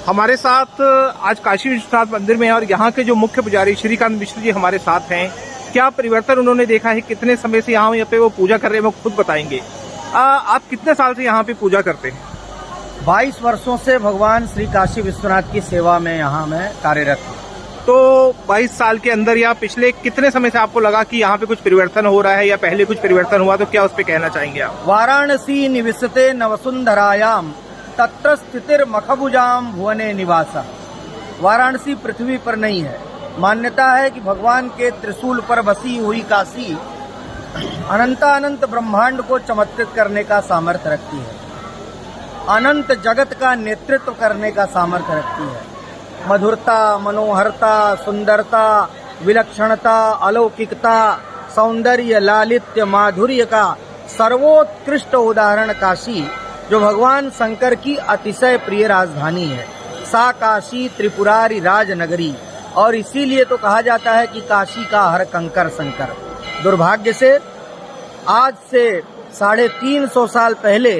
हमारे साथ आज काशी विश्वनाथ मंदिर में और यहाँ के जो मुख्य पुजारी श्रीकांत मिश्र जी हमारे साथ हैं। क्या परिवर्तन उन्होंने देखा है, कितने समय से यहाँ पे वो पूजा कर रहे हैं, वो खुद बताएंगे। आप कितने साल से यहाँ पे पूजा करते हैं? 22 वर्षों से भगवान श्री काशी विश्वनाथ की सेवा में यहाँ मैं कार्यरत हूँ। तो 22 साल के अंदर या पिछले कितने समय से आपको लगा कि यहाँ पे कुछ परिवर्तन हो रहा है या पहले कुछ परिवर्तन हुआ, तो क्या उस पर कहना चाहेंगे आप? वाराणसी निविशते नवसुंधरायाम तत्र स्थितिर मखभुजाम भुवने निवासा। वाराणसी पृथ्वी पर नहीं है। मान्यता है कि भगवान के त्रिशूल पर बसी हुई काशी अनंत ब्रह्मांड को चमत्कृत करने का सामर्थ्य रखती है, अनंत जगत का नेतृत्व करने का सामर्थ्य रखती है। मधुरता, मनोहरता, सुंदरता, विलक्षणता, अलौकिकता, सौंदर्य, लालित्य, माधुर्य का सर्वोत्कृष्ट उदाहरण काशी, जो भगवान शंकर की अतिशय प्रिय राजधानी है। सा काशी त्रिपुरारी राजनगरी, और इसीलिए तो कहा जाता है कि काशी का हर कंकर शंकर। दुर्भाग्य से आज से 350 साल पहले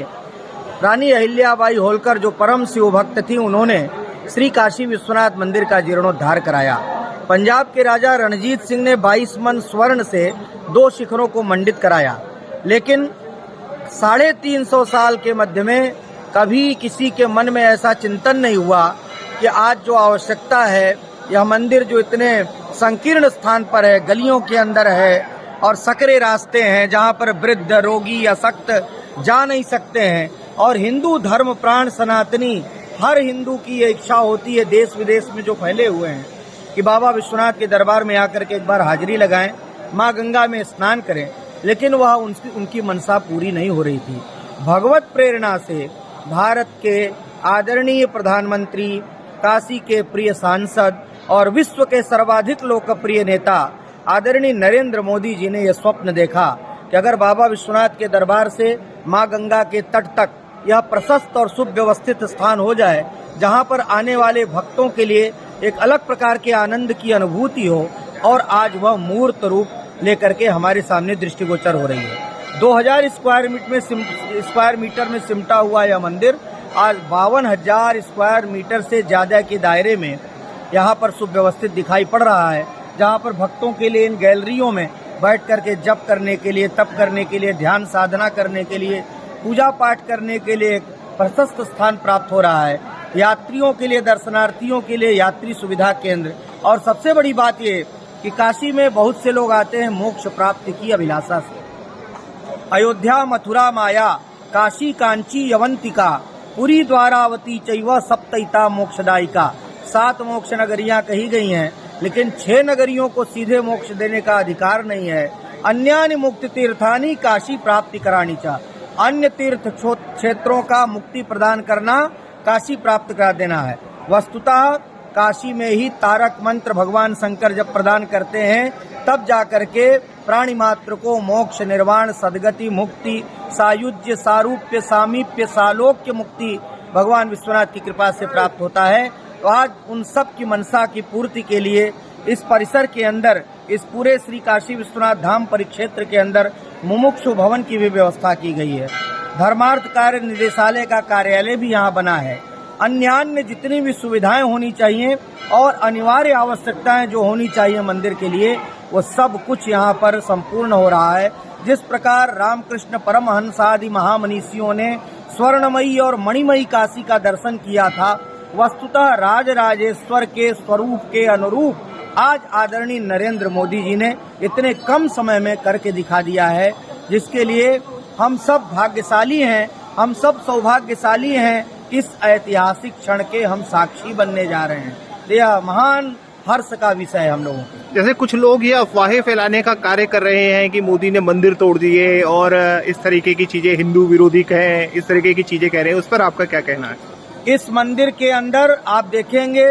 रानी अहिल्याबाई होलकर, जो परम शिव भक्त थी, उन्होंने श्री काशी विश्वनाथ मंदिर का जीर्णोद्धार कराया। पंजाब के राजा रणजीत सिंह ने 22 मन स्वर्ण से 2 शिखरों को मंडित कराया, लेकिन 350 साल के मध्य में कभी किसी के मन में ऐसा चिंतन नहीं हुआ कि आज जो आवश्यकता है, यह मंदिर जो इतने संकीर्ण स्थान पर है, गलियों के अंदर है और सकरे रास्ते हैं जहां पर वृद्ध, रोगी, अशक्त जा नहीं सकते हैं, और हिंदू धर्म प्राण सनातनी हर हिंदू की ये इच्छा होती है, देश विदेश में जो फैले हुए हैं, कि बाबा विश्वनाथ के दरबार में आकर के एक बार हाजिरी लगाएं, माँ गंगा में स्नान करें, लेकिन वह उनकी मनसा पूरी नहीं हो रही थी। भगवत प्रेरणा से भारत के आदरणीय प्रधानमंत्री, काशी के प्रिय सांसद और विश्व के सर्वाधिक लोकप्रिय नेता आदरणीय नरेंद्र मोदी जी ने यह स्वप्न देखा कि अगर बाबा विश्वनाथ के दरबार से माँ गंगा के तट तक यह प्रशस्त और सुव्यवस्थित स्थान हो जाए, जहां पर आने वाले भक्तों के लिए एक अलग प्रकार के आनंद की अनुभूति हो, और आज वह मूर्त रूप लेकर के हमारे सामने दृष्टिगोचर हो रही है। 2000 स्क्वायर मीटर में सिमटा हुआ यह मंदिर आज 52,000 स्क्वायर मीटर से ज्यादा के दायरे में यहाँ पर सुव्यवस्थित दिखाई पड़ रहा है, जहाँ पर भक्तों के लिए इन गैलरियों में बैठ करके जप करने के लिए, तप करने के लिए, ध्यान साधना करने के लिए, पूजा पाठ करने के लिए एक प्रशस्त स्थान प्राप्त हो रहा है। यात्रियों के लिए, दर्शनार्थियों के लिए यात्री सुविधा केंद्र, और सबसे बड़ी बात ये कि काशी में बहुत से लोग आते हैं मोक्ष प्राप्ति की अभिलाषा से। अयोध्या, मथुरा, माया, काशी, कांची, यवंतिका, पुरी, द्वारावती चैव सप्तैता मोक्षदायिका। 7 मोक्ष नगरियां कही गई हैं, लेकिन 6 नगरियों को सीधे मोक्ष देने का अधिकार नहीं है। अन्यानि मुक्ति तीर्थानि काशी प्राप्ति करानी चा। अन्य तीर्थ क्षेत्रों का मुक्ति प्रदान करना, काशी प्राप्त करा देना है। वस्तुतः काशी में ही तारक मंत्र भगवान शंकर जब प्रदान करते हैं, तब जाकर के प्राणी मात्र को मोक्ष, निर्वाण, सद्गति, मुक्ति, सायुज्य, सारूप्य, सामीप्य, सालोक्य मुक्ति भगवान विश्वनाथ की कृपा से प्राप्त होता है। तो आज उन सब की मनसा की पूर्ति के लिए इस परिसर के अंदर, इस पूरे श्री काशी विश्वनाथ धाम परिक्षेत्र के अंदर मुमुक्षु भवन की भी व्यवस्था की गई है। धर्मार्थ कार्य निदेशालय का कार्यालय भी यहाँ बना है। अन्य जितनी भी सुविधाएं होनी चाहिए और अनिवार्य आवश्यकताएं जो होनी चाहिए मंदिर के लिए, वो सब कुछ यहाँ पर संपूर्ण हो रहा है। जिस प्रकार रामकृष्ण परमहंस आदि महामनीषियों ने स्वर्णमयी और मणिमयी काशी का दर्शन किया था, वस्तुतः राजराजेश्वर के स्वरूप के अनुरूप आज आदरणीय नरेंद्र मोदी जी ने इतने कम समय में करके दिखा दिया है, जिसके लिए हम सब भाग्यशाली हैं, हम सब सौभाग्यशाली हैं। इस ऐतिहासिक क्षण के हम साक्षी बनने जा रहे हैं। यह महान हर्ष का विषय है हम लोगों को। जैसे कुछ लोग ये अफवाहें फैलाने का कार्य कर रहे हैं कि मोदी ने मंदिर तोड़ दिए और इस तरीके की चीजें, हिंदू विरोधी कहें, इस तरीके की चीजें कह रहे हैं, उस पर आपका क्या कहना है? इस मंदिर के अंदर आप देखेंगे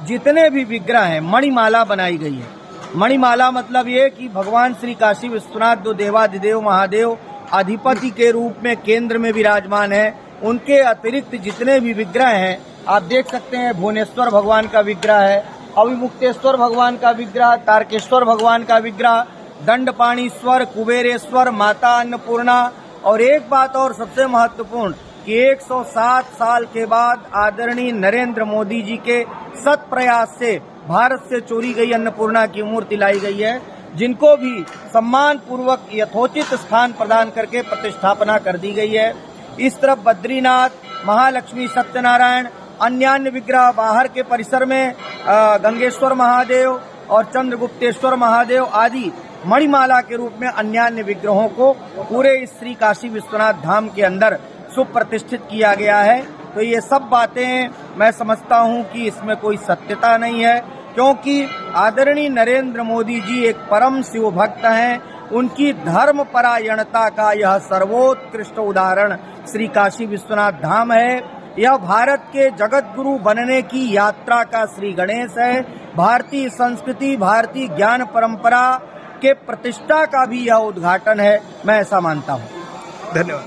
जितने भी विग्रह हैं, मणिमाला बनाई गई है। मणिमाला मतलब ये कि भगवान श्री काशी विश्वनाथ, जो देवाधिदेव महादेव अधिपति के रूप में केंद्र में विराजमान है, उनके अतिरिक्त जितने भी विग्रह हैं आप देख सकते हैं। भुवनेश्वर भगवान का विग्रह है, अविमुक्तेश्वर भगवान का विग्रह, तारकेश्वर भगवान का विग्रह, दंडपाणीश्वर, कुबेरेश्वर, माता अन्नपूर्णा, और एक बात और सबसे महत्वपूर्ण कि 107 साल के बाद आदरणीय नरेंद्र मोदी जी के सत प्रयास से भारत से चोरी गई अन्नपूर्णा की मूर्ति लाई गई है, जिनको भी सम्मान पूर्वक यथोचित स्थान प्रदान करके प्रतिष्ठापना कर दी गई है। इस तरफ बद्रीनाथ, महालक्ष्मी, सत्यनारायण, अन्यान्य विग्रह बाहर के परिसर में गंगेश्वर महादेव और चंद्रगुप्तेश्वर महादेव आदि मणिमाला के रूप में अन्यान्य विग्रहों को पूरे इस श्री काशी विश्वनाथ धाम के अंदर सुप्रतिष्ठित किया गया है। तो ये सब बातें मैं समझता हूं कि इसमें कोई सत्यता नहीं है, क्योंकि आदरणीय नरेंद्र मोदी जी एक परम शिव भक्त हैं। उनकी धर्म परायणता का यह सर्वोत्कृष्ट उदाहरण श्री काशी विश्वनाथ धाम है। यह भारत के जगत गुरु बनने की यात्रा का श्री गणेश है। भारतीय संस्कृति, भारतीय ज्ञान परंपरा के प्रतिष्ठा का भी यह उद्घाटन है, मैं ऐसा मानता हूँ। धन्यवाद।